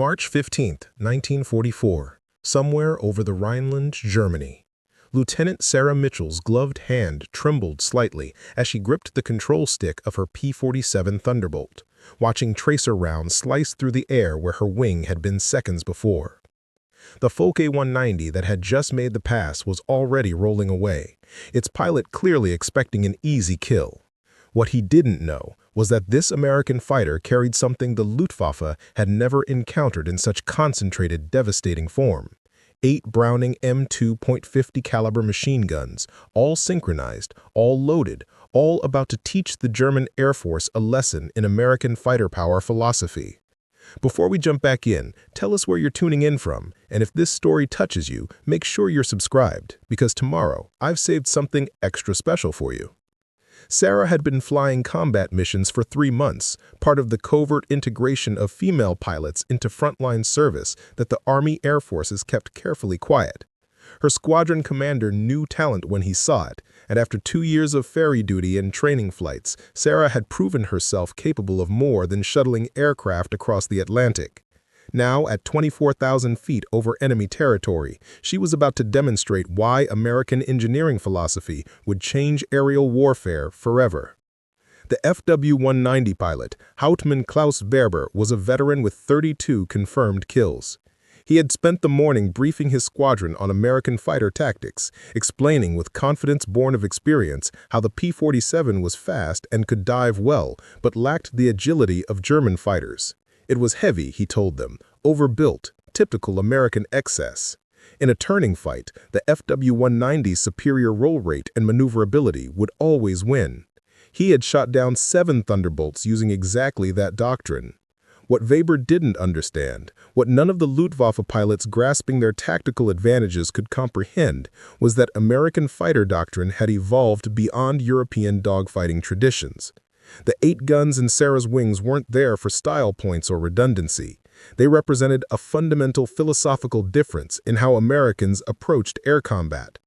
March 15, 1944, somewhere over the Rhineland, Germany. Lieutenant Sarah Mitchell's gloved hand trembled slightly as she gripped the control stick of her P-47 Thunderbolt, watching tracer rounds slice through the air where her wing had been seconds before. The Focke-190 that had just made the pass was already rolling away, its pilot clearly expecting an easy kill. What he didn't know was that this American fighter carried something the Luftwaffe had never encountered in such concentrated, devastating form. 8 Browning M2.50 caliber machine guns, all synchronized, all loaded, all about to teach the German Air Force a lesson in American fighter power philosophy. Before we jump back in, tell us where you're tuning in from, and if this story touches you, make sure you're subscribed, because tomorrow I've saved something extra special for you. Sarah had been flying combat missions for 3 months, part of the covert integration of female pilots into frontline service that the Army Air Forces kept carefully quiet. Her squadron commander knew talent when he saw it, and after 2 years of ferry duty and training flights, Sarah had proven herself capable of more than shuttling aircraft across the Atlantic. Now, at 24,000 feet over enemy territory, she was about to demonstrate why American engineering philosophy would change aerial warfare forever. The FW-190 pilot, Hauptmann Klaus Berber, was a veteran with 32 confirmed kills. He had spent the morning briefing his squadron on American fighter tactics, explaining with confidence born of experience how the P-47 was fast and could dive well, but lacked the agility of German fighters. It was heavy, he told them, overbuilt, typical American excess. In a turning fight, the FW-190's superior roll rate and maneuverability would always win. He had shot down 7 Thunderbolts using exactly that doctrine. What Weber didn't understand, what none of the Luftwaffe pilots grasping their tactical advantages could comprehend, was that American fighter doctrine had evolved beyond European dogfighting traditions. The 8 guns in Sarah's wings weren't there for style points or redundancy. They represented a fundamental philosophical difference in how Americans approached air combat.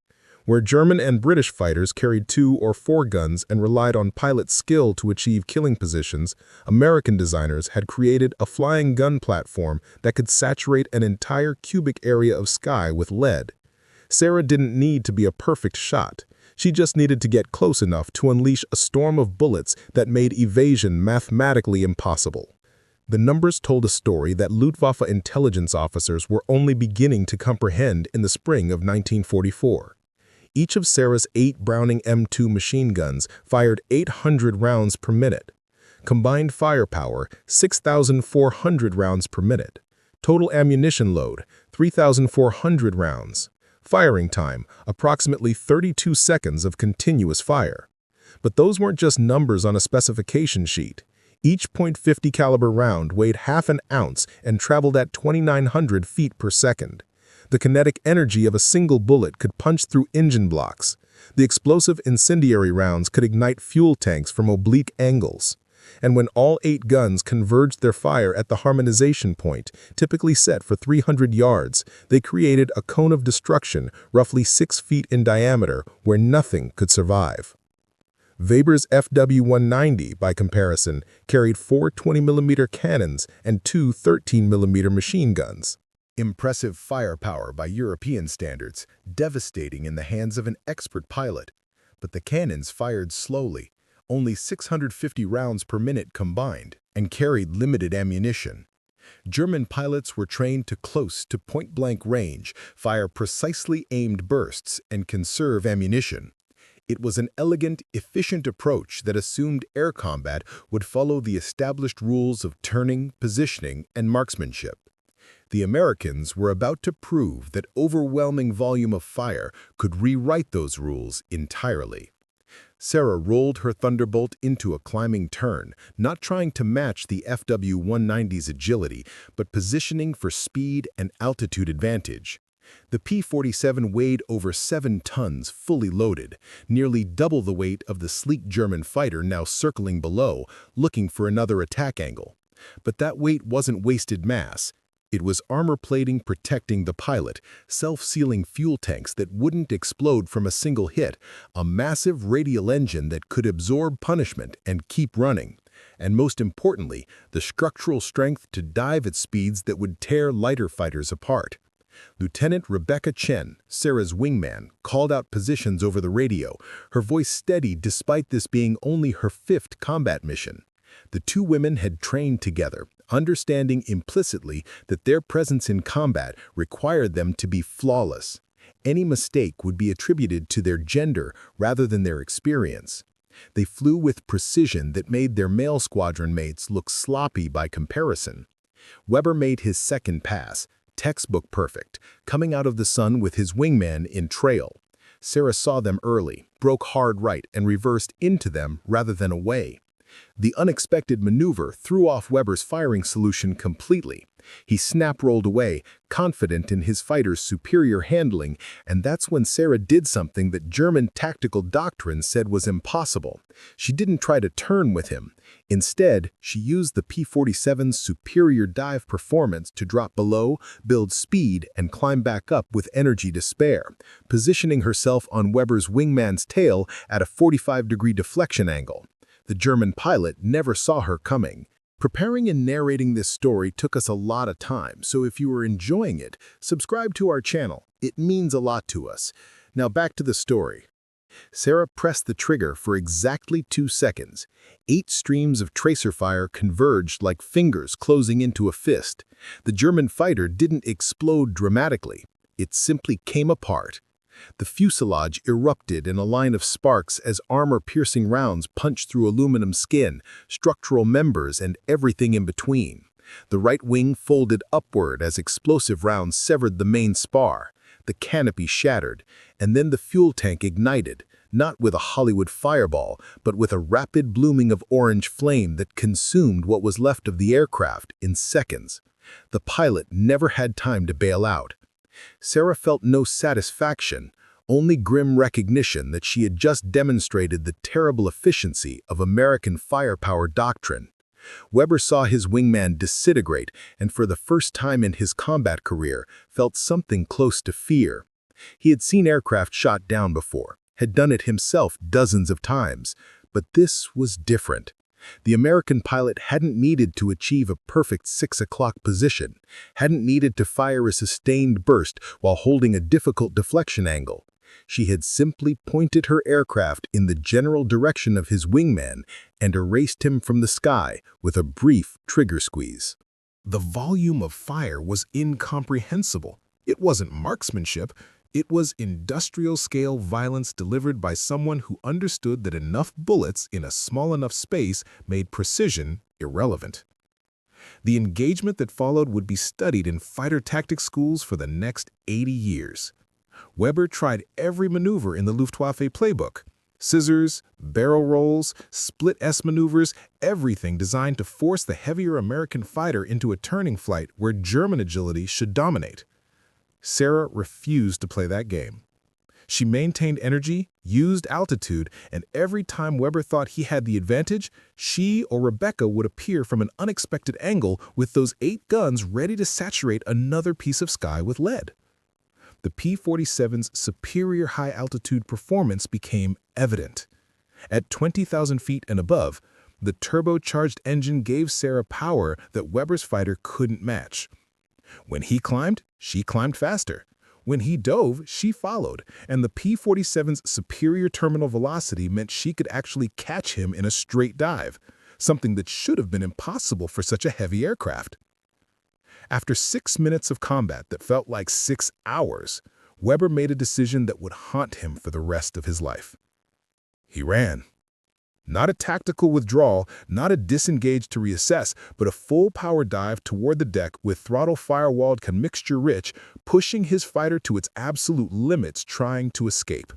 Where German and British fighters carried 2 or 4 guns and relied on pilot skill to achieve killing positions, American designers had created a flying gun platform that could saturate an entire cubic area of sky with lead. Sarah didn't need to be a perfect shot. She just needed to get close enough to unleash a storm of bullets that made evasion mathematically impossible. The numbers told a story that Luftwaffe intelligence officers were only beginning to comprehend in the spring of 1944. Each of Sarah's 8 Browning M2 machine guns fired 800 rounds per minute. Combined firepower, 6,400 rounds per minute. Total ammunition load, 3,400 rounds. Firing time, approximately 32 seconds of continuous fire. But those weren't just numbers on a specification sheet. Each .50 caliber round weighed half an ounce and traveled at 2,900 feet per second. The kinetic energy of a single bullet could punch through engine blocks. The explosive incendiary rounds could ignite fuel tanks from oblique angles. And when all 8 guns converged their fire at the harmonization point, typically set for 300 yards, they created a cone of destruction roughly 6 feet in diameter where nothing could survive. Weber's FW-190, by comparison, carried 4 20mm cannons and 2 13mm machine guns. Impressive firepower by European standards, devastating in the hands of an expert pilot. But the cannons fired slowly, only 650 rounds per minute combined, and carried limited ammunition. German pilots were trained to close to point-blank range, fire precisely aimed bursts, and conserve ammunition. It was an elegant, efficient approach that assumed air combat would follow the established rules of turning, positioning, and marksmanship. The Americans were about to prove that overwhelming volume of fire could rewrite those rules entirely. Sarah rolled her Thunderbolt into a climbing turn, not trying to match the FW-190's agility, but positioning for speed and altitude advantage. The P-47 weighed over 7 tons fully loaded, nearly double the weight of the sleek German fighter now circling below, looking for another attack angle. But that weight wasn't wasted mass. It was armor plating protecting the pilot, self-sealing fuel tanks that wouldn't explode from a single hit, a massive radial engine that could absorb punishment and keep running, And most importantly, the structural strength to dive at speeds that would tear lighter fighters apart. Lieutenant Rebecca Chen, Sarah's wingman, called out positions over the radio, her voice steady despite this being only her 5th combat mission. The two women had trained together, understanding implicitly that their presence in combat required them to be flawless. Any mistake would be attributed to their gender rather than their experience. They flew with precision that made their male squadron mates look sloppy by comparison. Weber made his second pass, textbook perfect, coming out of the sun with his wingman in trail. Sarah saw them early, broke hard right, and reversed into them rather than away. The unexpected maneuver threw off Weber's firing solution completely. He snap-rolled away, confident in his fighter's superior handling, and that's when Sarah did something that German tactical doctrine said was impossible. She didn't try to turn with him. Instead, she used the P-47's superior dive performance to drop below, build speed, and climb back up with energy to spare, positioning herself on Weber's wingman's tail at a 45-degree deflection angle. The German pilot never saw her coming. Preparing and narrating this story took us a lot of time, so if you are enjoying it, subscribe to our channel. It means a lot to us. Now back to the story. Sarah pressed the trigger for exactly 2 seconds. 8 streams of tracer fire converged like fingers closing into a fist. The German fighter didn't explode dramatically. It simply came apart. The fuselage erupted in a line of sparks as armor-piercing rounds punched through aluminum skin, structural members, and everything in between. The right wing folded upward as explosive rounds severed the main spar. The canopy shattered, and then the fuel tank ignited, not with a Hollywood fireball, but with a rapid blooming of orange flame that consumed what was left of the aircraft in seconds. The pilot never had time to bail out. Sarah felt no satisfaction, only grim recognition that she had just demonstrated the terrible efficiency of American firepower doctrine. Weber saw his wingman disintegrate and for the first time in his combat career felt something close to fear. He had seen aircraft shot down before, had done it himself dozens of times, but this was different. The American pilot hadn't needed to achieve a perfect 6 o'clock position, hadn't needed to fire a sustained burst while holding a difficult deflection angle. She had simply pointed her aircraft in the general direction of his wingman and erased him from the sky with a brief trigger squeeze. The volume of fire was incomprehensible. It wasn't marksmanship. It was industrial-scale violence delivered by someone who understood that enough bullets in a small enough space made precision irrelevant. The engagement that followed would be studied in fighter tactics schools for the next 80 years. Weber tried every maneuver in the Luftwaffe playbook. Scissors, barrel rolls, split S maneuvers, everything designed to force the heavier American fighter into a turning flight where German agility should dominate. Sarah refused to play that game. She maintained energy, used altitude, and every time Weber thought he had the advantage, she or Rebecca would appear from an unexpected angle with those 8 guns ready to saturate another piece of sky with lead. The P-47's superior high-altitude performance became evident. At 20,000 feet and above, the turbocharged engine gave Sarah power that Weber's fighter couldn't match. When he climbed, she climbed faster. When he dove, she followed, and the P-47's superior terminal velocity meant she could actually catch him in a straight dive, something that should have been impossible for such a heavy aircraft. After 6 minutes of combat that felt like 6 hours, Weber made a decision that would haunt him for the rest of his life. He ran. Not a tactical withdrawal, not a disengage to reassess, but a full-power dive toward the deck with throttle firewalled commixture-rich, pushing his fighter to its absolute limits trying to escape.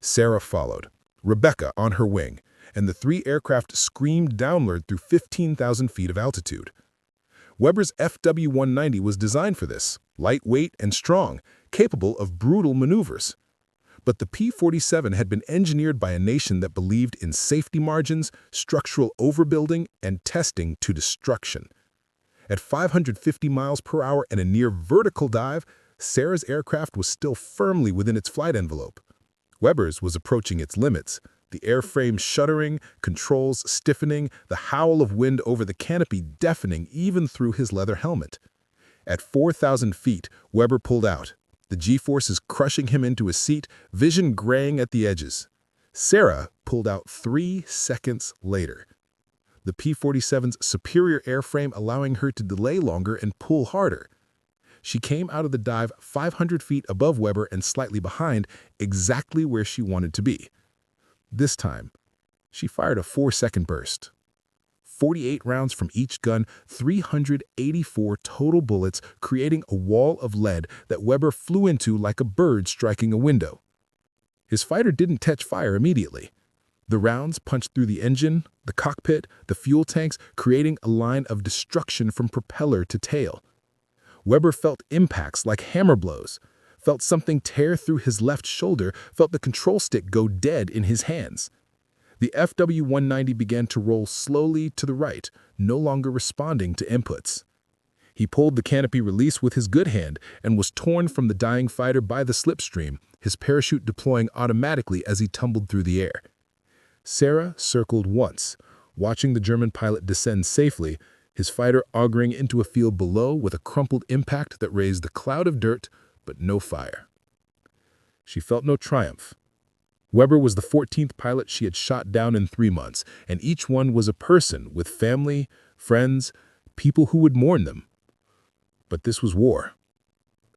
Sarah followed, Rebecca on her wing, and the 3 aircraft screamed downward through 15,000 feet of altitude. Weber's FW-190 was designed for this, lightweight and strong, capable of brutal maneuvers. But the P-47 had been engineered by a nation that believed in safety margins, structural overbuilding, and testing to destruction. At 550 miles per hour and a near vertical dive, Sarah's aircraft was still firmly within its flight envelope. Weber's was approaching its limits, the airframe shuddering, controls stiffening, the howl of wind over the canopy deafening even through his leather helmet. At 4,000 feet, Weber pulled out, the G-forces crushing him into his seat, vision graying at the edges. Sarah pulled out 3 seconds later, the P-47's superior airframe allowing her to delay longer and pull harder. She came out of the dive 500 feet above Weber and slightly behind, exactly where she wanted to be. This time, she fired a 4-second burst. 48 rounds from each gun, 384 total bullets, creating a wall of lead that Weber flew into like a bird striking a window. His fighter didn't catch fire immediately. The rounds punched through the engine, the cockpit, the fuel tanks, creating a line of destruction from propeller to tail. Weber felt impacts like hammer blows, felt something tear through his left shoulder, felt the control stick go dead in his hands. The FW-190 began to roll slowly to the right, no longer responding to inputs. He pulled the canopy release with his good hand and was torn from the dying fighter by the slipstream, his parachute deploying automatically as he tumbled through the air. Sarah circled once, watching the German pilot descend safely, his fighter auguring into a field below with a crumpled impact that raised a cloud of dirt, but no fire. She felt no triumph. Weber was the 14th pilot she had shot down in 3 months, and each one was a person with family, friends, people who would mourn them. But this was war,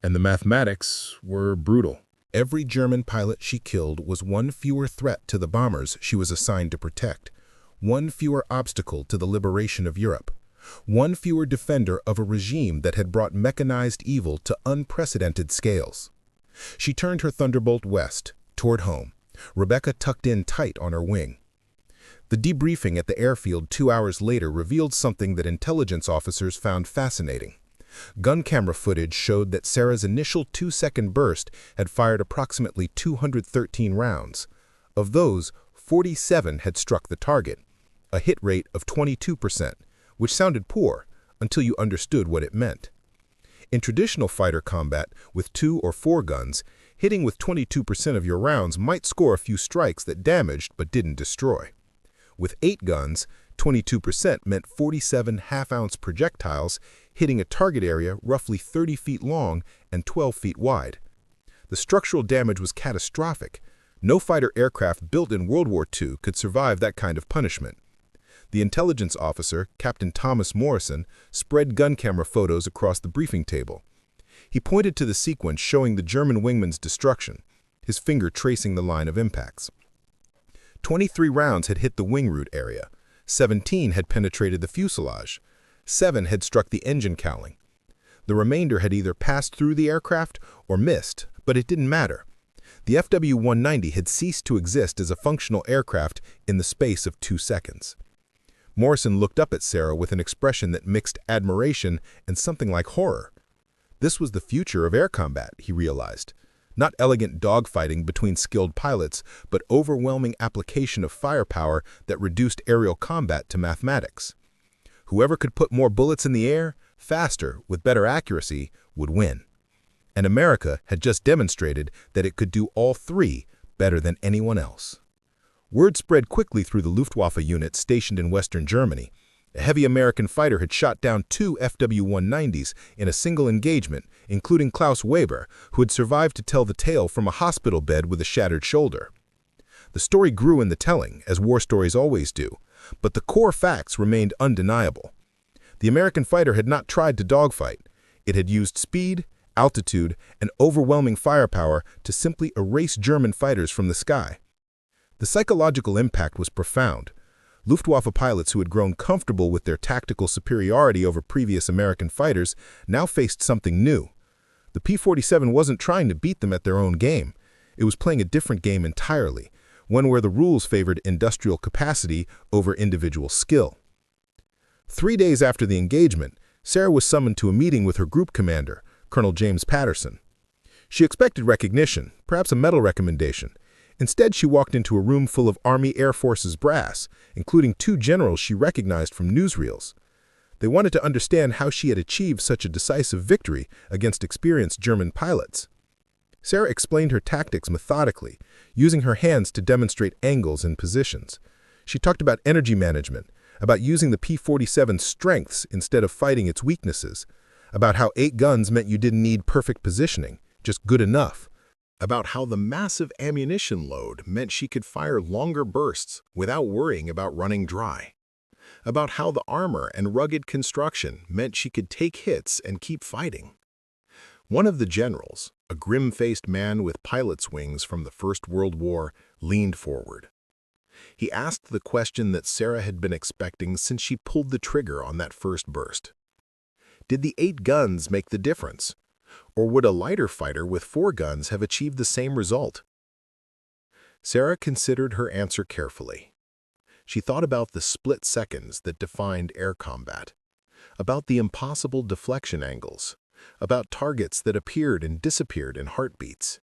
and the mathematics were brutal. Every German pilot she killed was one fewer threat to the bombers she was assigned to protect, one fewer obstacle to the liberation of Europe, one fewer defender of a regime that had brought mechanized evil to unprecedented scales. She turned her Thunderbolt west, toward home, Rebecca tucked in tight on her wing. The debriefing at the airfield 2 hours later revealed something that intelligence officers found fascinating. Gun camera footage showed that Sarah's initial 2-second burst had fired approximately 213 rounds. Of those, 47 had struck the target, a hit rate of 22%, which sounded poor until you understood what it meant. In traditional fighter combat with 2 or 4 guns, hitting with 22% of your rounds might score a few strikes that damaged but didn't destroy. With 8 guns, 22% meant 47 half-ounce projectiles hitting a target area roughly 30 feet long and 12 feet wide. The structural damage was catastrophic. No fighter aircraft built in World War II could survive that kind of punishment. The intelligence officer, Captain Thomas Morrison, spread gun camera photos across the briefing table. He pointed to the sequence showing the German wingman's destruction, his finger tracing the line of impacts. 23 rounds had hit the wing root area. 17 had penetrated the fuselage. 7 had struck the engine cowling. The remainder had either passed through the aircraft or missed, but it didn't matter. The FW-190 had ceased to exist as a functional aircraft in the space of 2 seconds. Morrison looked up at Sarah with an expression that mixed admiration and something like horror. This was the future of air combat, he realized. Not elegant dogfighting between skilled pilots, but overwhelming application of firepower that reduced aerial combat to mathematics. Whoever could put more bullets in the air, faster, with better accuracy, would win. And America had just demonstrated that it could do all 3 better than anyone else. Word spread quickly through the Luftwaffe unit stationed in Western Germany. A heavy American fighter had shot down 2 FW-190s in a single engagement, including Klaus Weber, who had survived to tell the tale from a hospital bed with a shattered shoulder. The story grew in the telling, as war stories always do, but the core facts remained undeniable. The American fighter had not tried to dogfight. It had used speed, altitude, and overwhelming firepower to simply erase German fighters from the sky. The psychological impact was profound. Luftwaffe pilots who had grown comfortable with their tactical superiority over previous American fighters now faced something new. The P-47 wasn't trying to beat them at their own game. It was playing a different game entirely, one where the rules favored industrial capacity over individual skill. 3 days after the engagement, Sarah was summoned to a meeting with her group commander, Colonel James Patterson. She expected recognition, perhaps a medal recommendation. Instead, she walked into a room full of Army Air Forces brass, including 2 generals she recognized from newsreels. They wanted to understand how she had achieved such a decisive victory against experienced German pilots. Sarah explained her tactics methodically, using her hands to demonstrate angles and positions. She talked about energy management, about using the P-47's strengths instead of fighting its weaknesses, about how 8 guns meant you didn't need perfect positioning, just good enough, about how the massive ammunition load meant she could fire longer bursts without worrying about running dry, about how the armor and rugged construction meant she could take hits and keep fighting. One of the generals, a grim-faced man with pilot's wings from the First World War, leaned forward. He asked the question that Sarah had been expecting since she pulled the trigger on that first burst. Did the 8 guns make the difference? Or would a lighter fighter with 4 guns have achieved the same result? Sarah considered her answer carefully. She thought about the split seconds that defined air combat, about the impossible deflection angles, about targets that appeared and disappeared in heartbeats.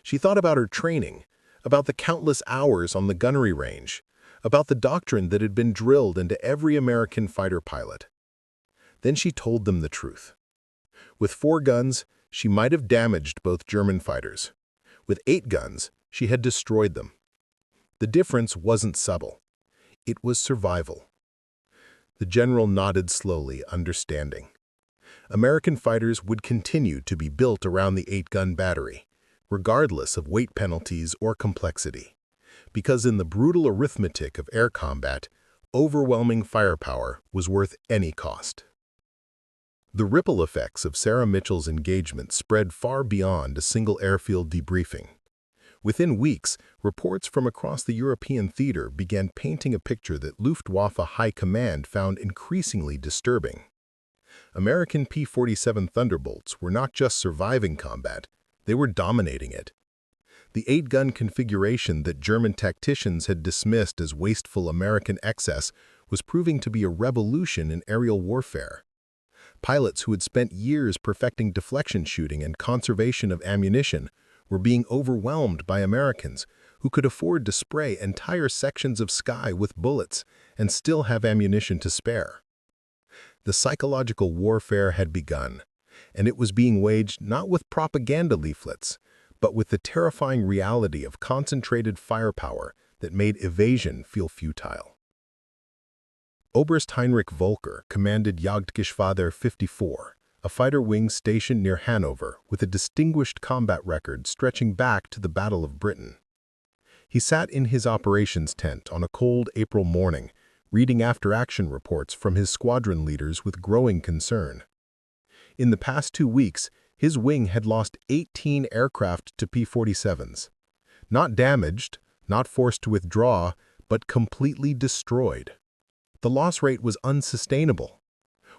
She thought about her training, about the countless hours on the gunnery range, about the doctrine that had been drilled into every American fighter pilot. Then she told them the truth. With 4 guns, she might have damaged both German fighters. With 8 guns, she had destroyed them. The difference wasn't subtle. It was survival. The general nodded slowly, understanding. American fighters would continue to be built around the 8-gun battery, regardless of weight penalties or complexity, because in the brutal arithmetic of air combat, overwhelming firepower was worth any cost. The ripple effects of Sarah Mitchell's engagement spread far beyond a single airfield debriefing. Within weeks, reports from across the European theater began painting a picture that Luftwaffe High Command found increasingly disturbing. American P-47 Thunderbolts were not just surviving combat, they were dominating it. The 8-gun configuration that German tacticians had dismissed as wasteful American excess was proving to be a revolution in aerial warfare. Pilots who had spent years perfecting deflection shooting and conservation of ammunition were being overwhelmed by Americans who could afford to spray entire sections of sky with bullets and still have ammunition to spare. The psychological warfare had begun, and it was being waged not with propaganda leaflets, but with the terrifying reality of concentrated firepower that made evasion feel futile. Oberst Heinrich Volker commanded Jagdgeschwader 54, a fighter wing stationed near Hanover with a distinguished combat record stretching back to the Battle of Britain. He sat in his operations tent on a cold April morning, reading after-action reports from his squadron leaders with growing concern. In the past 2 weeks, his wing had lost 18 aircraft to P-47s. Not damaged, not forced to withdraw, but completely destroyed. The loss rate was unsustainable.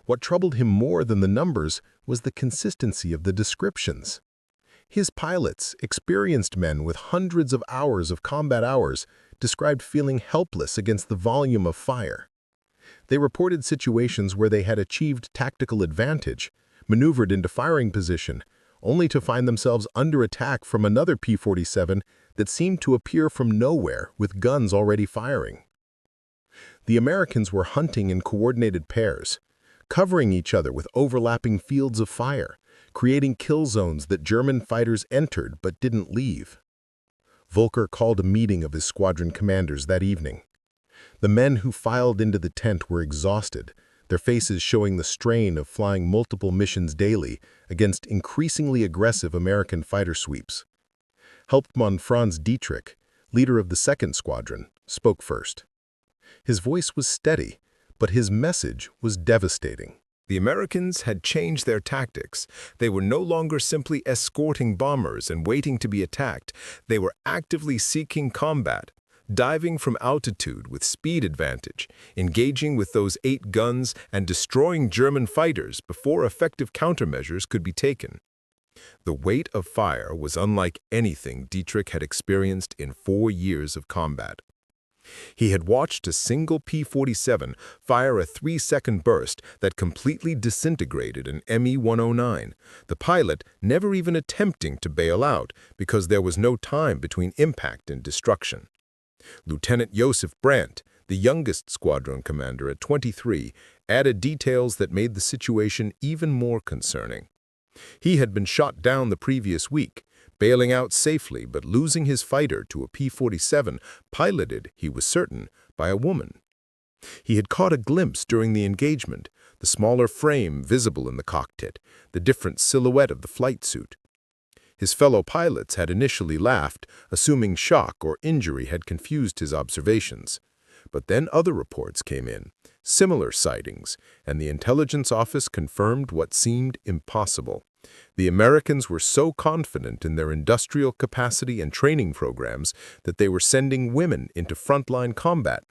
What troubled him more than the numbers was the consistency of the descriptions. His pilots, experienced men with hundreds of hours of combat hours, described feeling helpless against the volume of fire. They reported situations where they had achieved tactical advantage, maneuvered into firing position, only to find themselves under attack from another P-47 that seemed to appear from nowhere with guns already firing. The Americans were hunting in coordinated pairs, covering each other with overlapping fields of fire, creating kill zones that German fighters entered but didn't leave. Volker called a meeting of his squadron commanders that evening. The men who filed into the tent were exhausted, their faces showing the strain of flying multiple missions daily against increasingly aggressive American fighter sweeps. Hauptmann Franz Dietrich, leader of the 2nd Squadron, spoke first. His voice was steady, but his message was devastating. The Americans had changed their tactics. They were no longer simply escorting bombers and waiting to be attacked. They were actively seeking combat, diving from altitude with speed advantage, engaging with those 8 guns and destroying German fighters before effective countermeasures could be taken. The weight of fire was unlike anything Dietrich had experienced in 4 years of combat. He had watched a single P-47 fire a 3-second burst that completely disintegrated an Me-109, the pilot never even attempting to bail out because there was no time between impact and destruction. Lieutenant Joseph Brandt, the youngest squadron commander at 23, added details that made the situation even more concerning. He had been shot down the previous week, bailing out safely but losing his fighter to a P-47 piloted, he was certain, by a woman. He had caught a glimpse during the engagement, the smaller frame visible in the cockpit, the different silhouette of the flight suit. His fellow pilots had initially laughed, assuming shock or injury had confused his observations. But then other reports came in, similar sightings, and the intelligence office confirmed what seemed impossible. The Americans were so confident in their industrial capacity and training programs that they were sending women into frontline combat,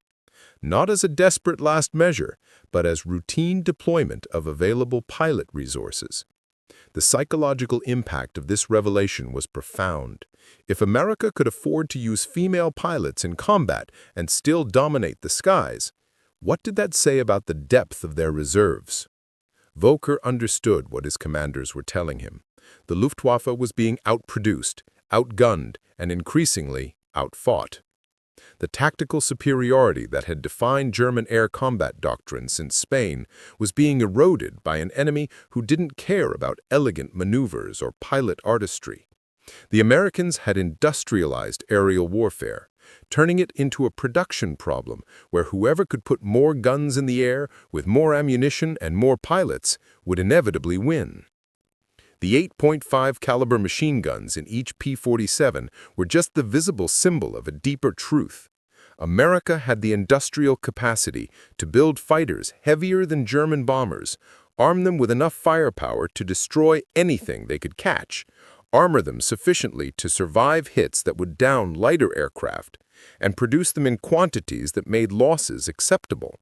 not as a desperate last measure, but as routine deployment of available pilot resources. The psychological impact of this revelation was profound. If America could afford to use female pilots in combat and still dominate the skies, what did that say about the depth of their reserves? Focke understood what his commanders were telling him. The Luftwaffe was being outproduced, outgunned, and increasingly outfought. The tactical superiority that had defined German air combat doctrine since Spain was being eroded by an enemy who didn't care about elegant maneuvers or pilot artistry. The Americans had industrialized aerial warfare, turning it into a production problem where whoever could put more guns in the air with more ammunition and more pilots would inevitably win. The 8.5 caliber machine guns in each P-47 were just the visible symbol of a deeper truth. America had the industrial capacity to build fighters heavier than German bombers, arm them with enough firepower to destroy anything they could catch, armor them sufficiently to survive hits that would down lighter aircraft, and produce them in quantities that made losses acceptable.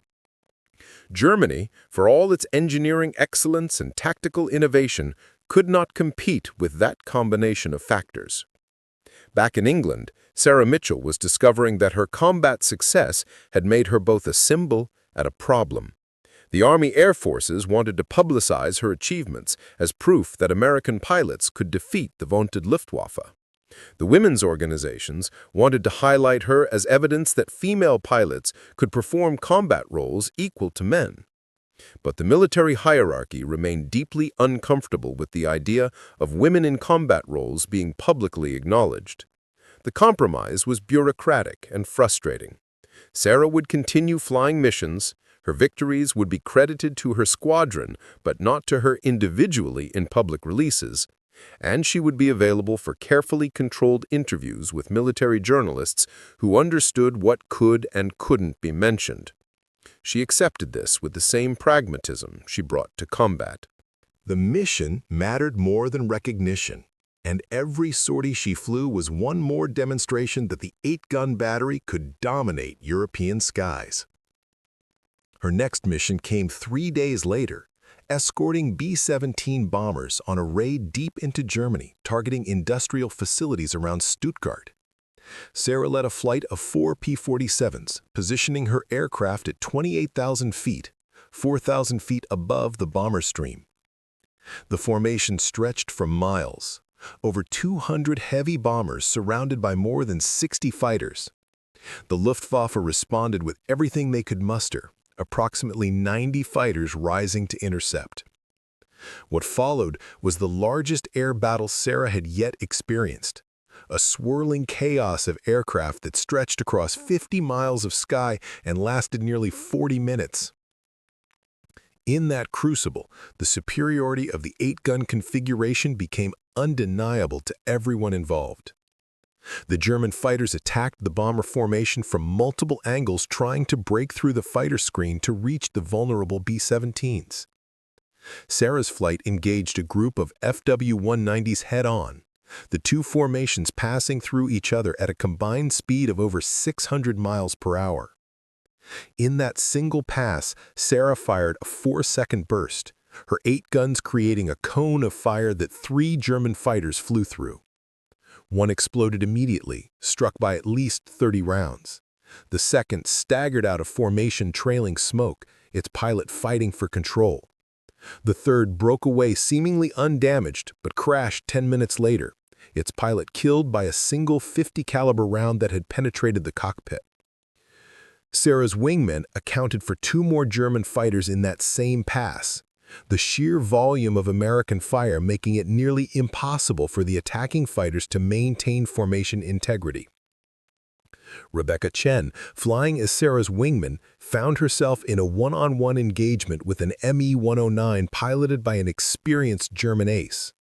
Germany, for all its engineering excellence and tactical innovation, could not compete with that combination of factors. Back in England, Sarah Mitchell was discovering that her combat success had made her both a symbol and a problem. The Army Air Forces wanted to publicize her achievements as proof that American pilots could defeat the vaunted Luftwaffe. The women's organizations wanted to highlight her as evidence that female pilots could perform combat roles equal to men. But the military hierarchy remained deeply uncomfortable with the idea of women in combat roles being publicly acknowledged. The compromise was bureaucratic and frustrating. Sarah would continue flying missions, her victories would be credited to her squadron but not to her individually in public releases, and she would be available for carefully controlled interviews with military journalists who understood what could and couldn't be mentioned. She accepted this with the same pragmatism she brought to combat. The mission mattered more than recognition, and every sortie she flew was one more demonstration that the 8-gun battery could dominate European skies. Her next mission came 3 days later, escorting B-17 bombers on a raid deep into Germany, targeting industrial facilities around Stuttgart. Sarah led a flight of 4 P-47s, positioning her aircraft at 28,000 feet, 4,000 feet above the bomber stream. The formation stretched for miles, over 200 heavy bombers surrounded by more than 60 fighters. The Luftwaffe responded with everything they could muster, approximately 90 fighters rising to intercept. What followed was the largest air battle Sarah had yet experienced. A swirling chaos of aircraft that stretched across 50 miles of sky and lasted nearly 40 minutes. In that crucible, the superiority of the 8-gun configuration became undeniable to everyone involved. The German fighters attacked the bomber formation from multiple angles, trying to break through the fighter screen to reach the vulnerable B-17s. Sarah's flight engaged a group of FW-190s head-on, the two formations passing through each other at a combined speed of over 600 miles per hour. In that single pass, Sarah fired a 4-second burst, her 8 guns creating a cone of fire that 3 German fighters flew through. One exploded immediately, struck by at least 30 rounds. The second staggered out of formation trailing smoke, its pilot fighting for control. The third broke away seemingly undamaged but crashed 10 minutes later, its pilot killed by a single 50 caliber round that had penetrated the cockpit. Sarah's wingmen accounted for 2 more German fighters in that same pass. the sheer volume of American fire making it nearly impossible for the attacking fighters to maintain formation integrity. Rebecca Chen, flying as Sarah's wingman, found herself in a one-on-one engagement with an Me-109 piloted by an experienced German ace.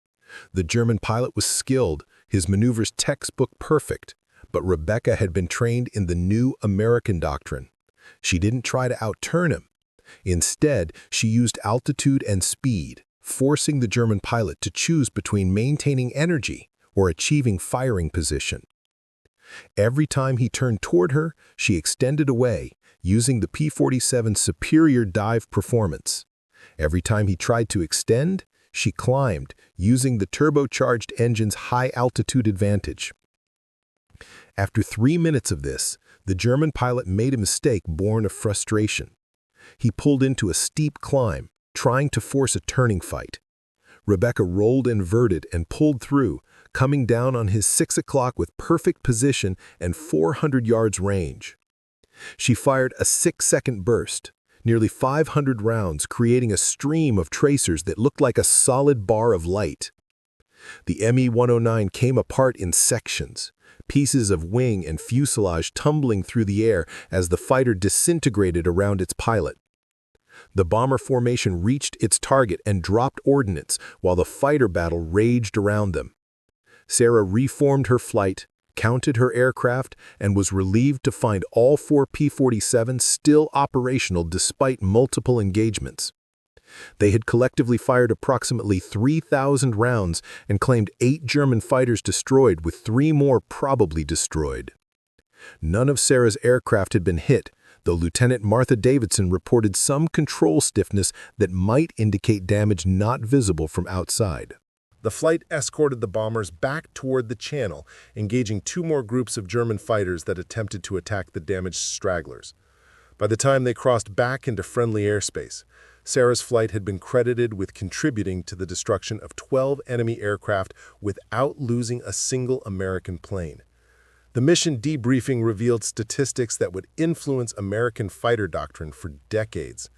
The German pilot was skilled, his maneuvers textbook perfect, but Rebecca had been trained in the new American doctrine. She didn't try to outturn him. Instead, she used altitude and speed, forcing the German pilot to choose between maintaining energy or achieving firing position. Every time he turned toward her, she extended away, using the P-47's superior dive performance. Every time he tried to extend, she climbed, using the turbocharged engine's high-altitude advantage. After 3 minutes of this, the German pilot made a mistake born of frustration. He pulled into a steep climb, trying to force a turning fight. Rebecca rolled inverted and pulled through, coming down on his 6 o'clock with perfect position and 400 yards range. She fired a 6-second burst, nearly 500 rounds, creating a stream of tracers that looked like a solid bar of light. The Me-109 came apart in sections, pieces of wing and fuselage tumbling through the air as the fighter disintegrated around its pilot. The bomber formation reached its target and dropped ordnance while the fighter battle raged around them. Sarah reformed her flight, counted her aircraft, and was relieved to find all 4 P-47s still operational despite multiple engagements. They had collectively fired approximately 3,000 rounds and claimed 8 German fighters destroyed, with 3 more probably destroyed. None of Sarah's aircraft had been hit, though Lieutenant Martha Davidson reported some control stiffness that might indicate damage not visible from outside. The flight escorted the bombers back toward the channel, engaging 2 more groups of German fighters that attempted to attack the damaged stragglers. By the time they crossed back into friendly airspace, Sarah's flight had been credited with contributing to the destruction of 12 enemy aircraft without losing a single American plane. The mission debriefing revealed statistics that would influence American fighter doctrine for decades.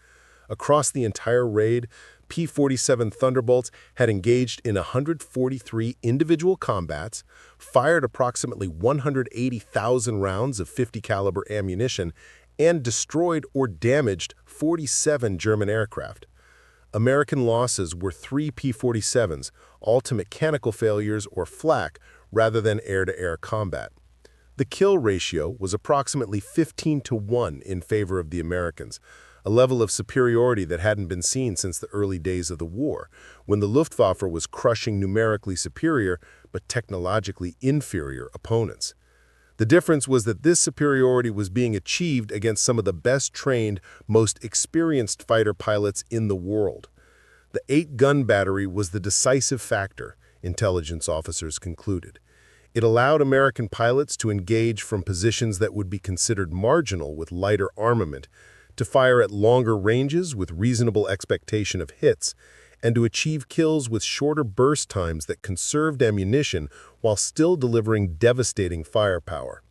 Across the entire raid, P-47 Thunderbolts had engaged in 143 individual combats, fired approximately 180,000 rounds of 50 caliber ammunition, and destroyed or damaged 47 German aircraft. American losses were 3 P-47s, all to mechanical failures or flak rather than air-to-air combat. The kill ratio was approximately 15-1 in favor of the Americans, a level of superiority that hadn't been seen since the early days of the war, when the Luftwaffe was crushing numerically superior but technologically inferior opponents. The difference was that this superiority was being achieved against some of the best-trained, most experienced fighter pilots in the world. The 8-gun battery was the decisive factor, intelligence officers concluded. It allowed American pilots to engage from positions that would be considered marginal with lighter armament, to fire at longer ranges with reasonable expectation of hits, and to achieve kills with shorter burst times that conserved ammunition while still delivering devastating firepower.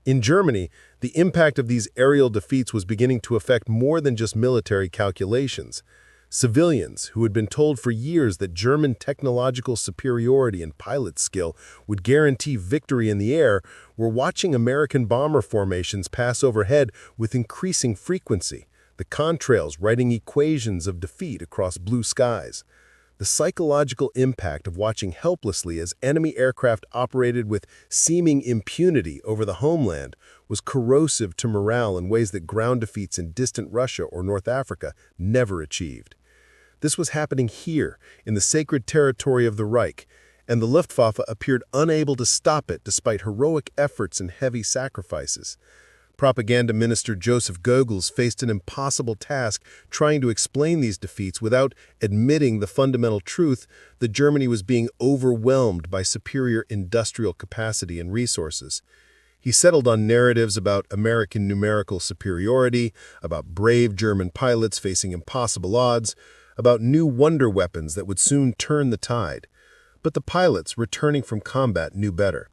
In Germany, the impact of these aerial defeats was beginning to affect more than just military calculations. Civilians, who had been told for years that German technological superiority and pilot skill would guarantee victory in the air, were watching American bomber formations pass overhead with increasing frequency, the contrails writing equations of defeat across blue skies. The psychological impact of watching helplessly as enemy aircraft operated with seeming impunity over the homeland was corrosive to morale in ways that ground defeats in distant Russia or North Africa never achieved. This was happening here, in the sacred territory of the Reich, and the Luftwaffe appeared unable to stop it despite heroic efforts and heavy sacrifices. Propaganda Minister Joseph Goebbels faced an impossible task trying to explain these defeats without admitting the fundamental truth that Germany was being overwhelmed by superior industrial capacity and resources. He settled on narratives about American numerical superiority, about brave German pilots facing impossible odds, about new wonder weapons that would soon turn the tide. But the pilots returning from combat knew better.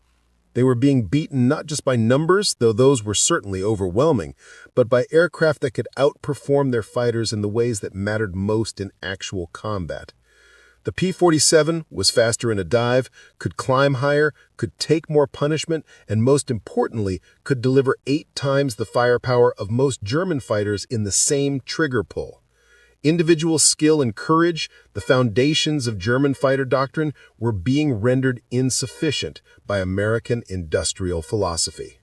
They were being beaten not just by numbers, though those were certainly overwhelming, but by aircraft that could outperform their fighters in the ways that mattered most in actual combat. The P-47 was faster in a dive, could climb higher, could take more punishment, and most importantly, could deliver 8 times the firepower of most German fighters in the same trigger pull. Individual skill and courage, the foundations of German fighter doctrine, were being rendered insufficient by American industrial philosophy.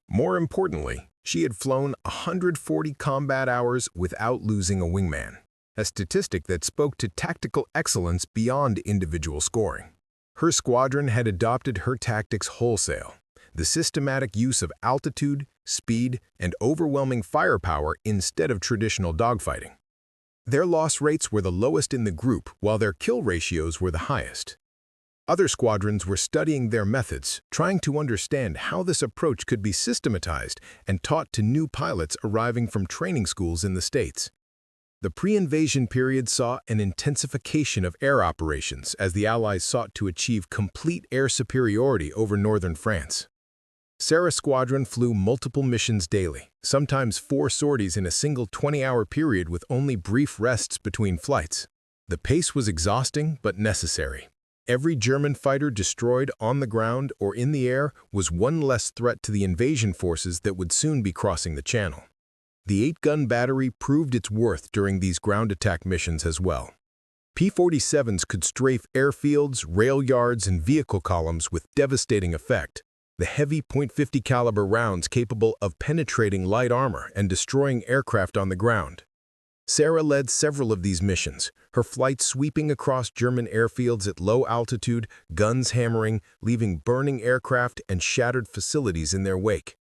More importantly, she had flown 140 combat hours without losing a wingman, a statistic that spoke to tactical excellence beyond individual scoring. Her squadron had adopted her tactics wholesale, the systematic use of altitude, speed, and overwhelming firepower instead of traditional dogfighting. Their loss rates were the lowest in the group, while their kill ratios were the highest. Other squadrons were studying their methods, trying to understand how this approach could be systematized and taught to new pilots arriving from training schools in the States. The pre-invasion period saw an intensification of air operations as the Allies sought to achieve complete air superiority over northern France. Sarah's squadron flew multiple missions daily, sometimes 4 sorties in a single 20-hour period with only brief rests between flights. The pace was exhausting but necessary. Every German fighter destroyed on the ground or in the air was one less threat to the invasion forces that would soon be crossing the channel. The 8-gun battery proved its worth during these ground attack missions as well. P-47s could strafe airfields, rail yards, and vehicle columns with devastating effect. The heavy .50 caliber rounds capable of penetrating light armor and destroying aircraft on the ground. Sarah led several of these missions, her flight sweeping across German airfields at low altitude, guns hammering, leaving burning aircraft and shattered facilities in their wake.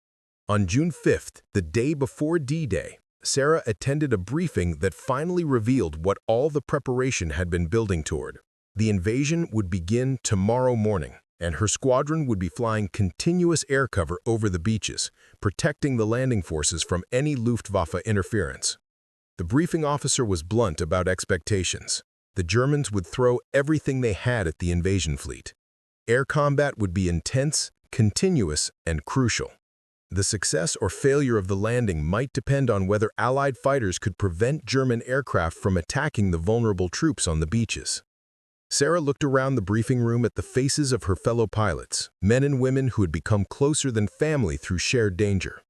On June 5th, the day before D-Day, Sarah attended a briefing that finally revealed what all the preparation had been building toward. The invasion would begin tomorrow morning, and her squadron would be flying continuous air cover over the beaches, protecting the landing forces from any Luftwaffe interference. The briefing officer was blunt about expectations. The Germans would throw everything they had at the invasion fleet. Air combat would be intense, continuous, and crucial. The success or failure of the landing might depend on whether Allied fighters could prevent German aircraft from attacking the vulnerable troops on the beaches. Sarah looked around the briefing room at the faces of her fellow pilots, men and women who had become closer than family through shared danger.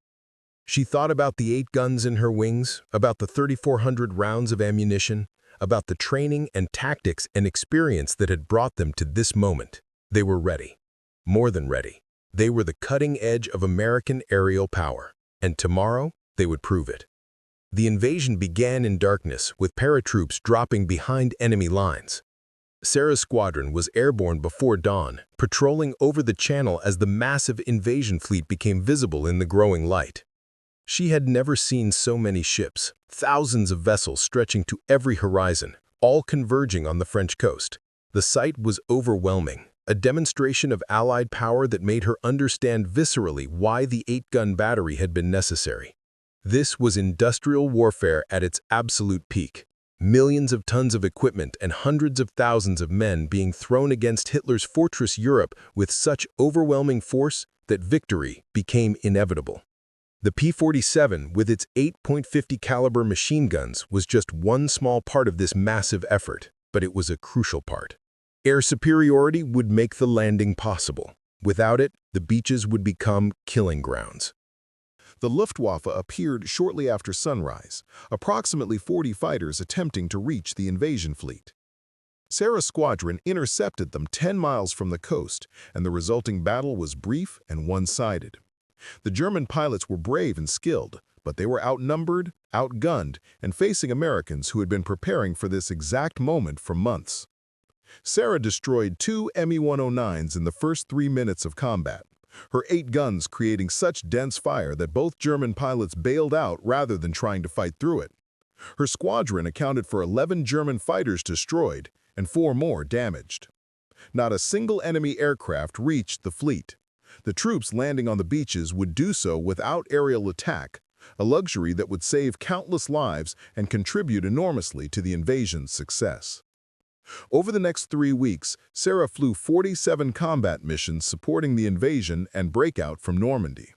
She thought about the 8 guns in her wings, about the 3,400 rounds of ammunition, about the training and tactics and experience that had brought them to this moment. They were ready. More than ready. They were the cutting edge of American aerial power, and tomorrow they would prove it. The invasion began in darkness, with paratroops dropping behind enemy lines. Sarah's squadron was airborne before dawn, patrolling over the channel as the massive invasion fleet became visible in the growing light. She had never seen so many ships, thousands of vessels stretching to every horizon, all converging on the French coast. The sight was overwhelming, a demonstration of Allied power that made her understand viscerally why the 8-gun battery had been necessary. This was industrial warfare at its absolute peak. Millions of tons of equipment and hundreds of thousands of men being thrown against Hitler's fortress Europe with such overwhelming force that victory became inevitable. The P-47, with its 8.50 caliber machine guns, was just one small part of this massive effort, but it was a crucial part. Air superiority would make the landing possible. Without it, the beaches would become killing grounds. The Luftwaffe appeared shortly after sunrise, approximately 40 fighters attempting to reach the invasion fleet. Sarah's squadron intercepted them 10 miles from the coast, and the resulting battle was brief and one-sided. The German pilots were brave and skilled, but they were outnumbered, outgunned, and facing Americans who had been preparing for this exact moment for months. Sarah destroyed 2 Me-109s in the first 3 minutes of combat, her 8 guns creating such dense fire that both German pilots bailed out rather than trying to fight through it. Her squadron accounted for 11 German fighters destroyed and 4 more damaged. Not a single enemy aircraft reached the fleet. The troops landing on the beaches would do so without aerial attack, a luxury that would save countless lives and contribute enormously to the invasion's success. Over the next 3 weeks, Sarah flew 47 combat missions supporting the invasion and breakout from Normandy.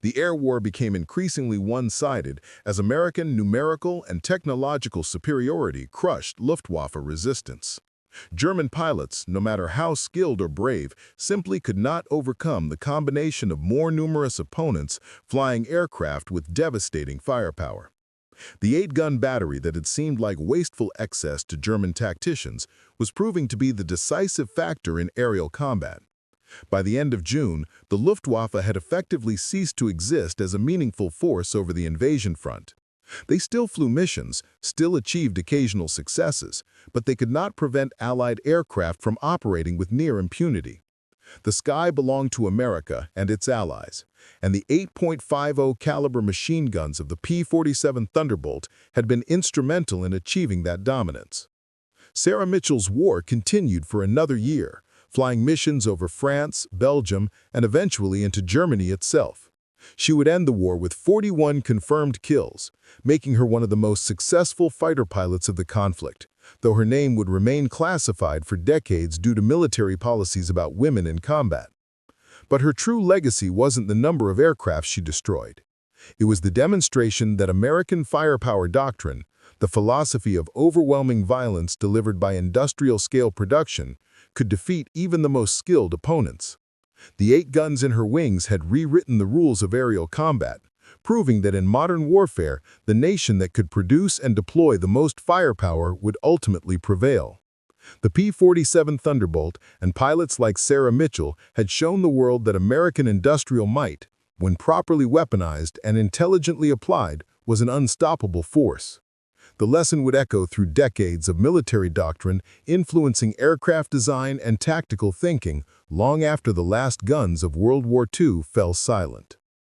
The air war became increasingly one-sided as American numerical and technological superiority crushed Luftwaffe resistance. German pilots, no matter how skilled or brave, simply could not overcome the combination of more numerous opponents flying aircraft with devastating firepower. The 8-gun battery that had seemed like wasteful excess to German tacticians was proving to be the decisive factor in aerial combat. By the end of June, the Luftwaffe had effectively ceased to exist as a meaningful force over the invasion front. They still flew missions, still achieved occasional successes, but they could not prevent Allied aircraft from operating with near impunity. The sky belonged to America and its allies, and the 8.50 caliber machine guns of the P-47 Thunderbolt had been instrumental in achieving that dominance. Sarah Mitchell's war continued for another year, flying missions over France, Belgium, and eventually into Germany itself. She would end the war with 41 confirmed kills, making her one of the most successful fighter pilots of the conflict, though her name would remain classified for decades due to military policies about women in combat. But her true legacy wasn't the number of aircraft she destroyed. It was the demonstration that American firepower doctrine, the philosophy of overwhelming violence delivered by industrial-scale production, could defeat even the most skilled opponents. The 8 guns in her wings had rewritten the rules of aerial combat, proving that in modern warfare, the nation that could produce and deploy the most firepower would ultimately prevail. The P-47 Thunderbolt and pilots like Sarah Mitchell had shown the world that American industrial might, when properly weaponized and intelligently applied, was an unstoppable force. The lesson would echo through decades of military doctrine influencing aircraft design and tactical thinking long after the last guns of World War II fell silent.